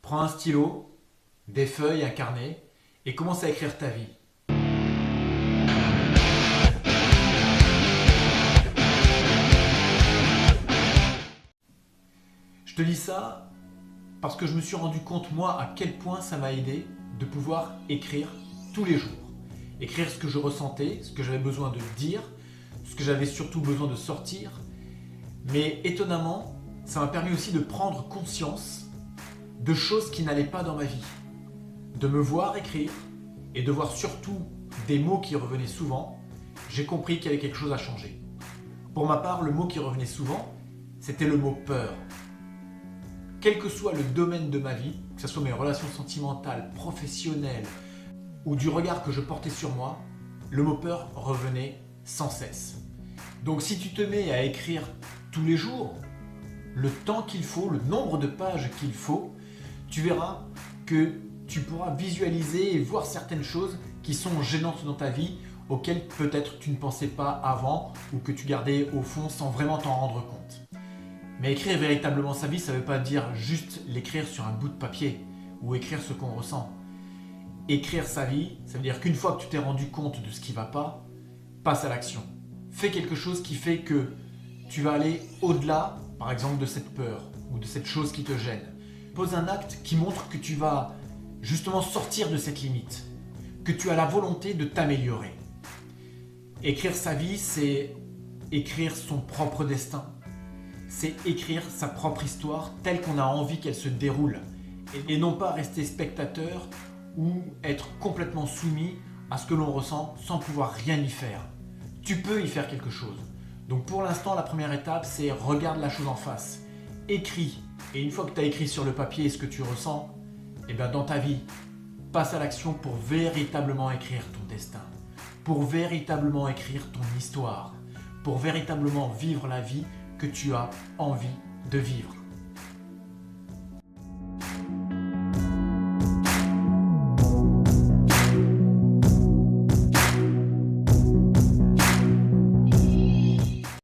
Prends un stylo, des feuilles, un carnet et commence à écrire ta vie. Je te dis ça parce que je me suis rendu compte, moi, à quel point ça m'a aidé de pouvoir écrire tous les jours. Écrire ce que je ressentais, ce que j'avais besoin de dire, ce que j'avais surtout besoin de sortir. Mais étonnamment, ça m'a permis aussi de prendre conscience de choses qui n'allaient pas dans ma vie. De me voir écrire et de voir surtout des mots qui revenaient souvent, j'ai compris qu'il y avait quelque chose à changer. Pour ma part, le mot qui revenait souvent, c'était le mot peur. Quel que soit le domaine de ma vie, que ce soit mes relations sentimentales, professionnelles ou du regard que je portais sur moi, le mot peur revenait sans cesse. Donc si tu te mets à écrire tous les jours, le temps qu'il faut, le nombre de pages qu'il faut, tu verras que tu pourras visualiser et voir certaines choses qui sont gênantes dans ta vie, auxquelles peut-être tu ne pensais pas avant ou que tu gardais au fond sans vraiment t'en rendre compte. Mais écrire véritablement sa vie, ça ne veut pas dire juste l'écrire sur un bout de papier ou écrire ce qu'on ressent. Écrire sa vie, ça veut dire qu'une fois que tu t'es rendu compte de ce qui ne va pas, passe à l'action. Fais quelque chose qui fait que tu vas aller au-delà, par exemple, de cette peur ou de cette chose qui te gêne. Pose un acte qui montre que tu vas justement sortir de cette limite, que tu as la volonté de t'améliorer. Écrire sa vie, c'est écrire son propre destin. C'est écrire sa propre histoire telle qu'on a envie qu'elle se déroule. Et non pas rester spectateur ou être complètement soumis à ce que l'on ressent sans pouvoir rien y faire. Tu peux y faire quelque chose. Donc pour l'instant, la première étape, c'est regarde la chose en face. Écris. Et une fois que tu as écrit sur le papier ce que tu ressens, eh bien dans ta vie, passe à l'action pour véritablement écrire ton destin. Pour véritablement écrire ton histoire. Pour véritablement vivre la vie que tu as envie de vivre.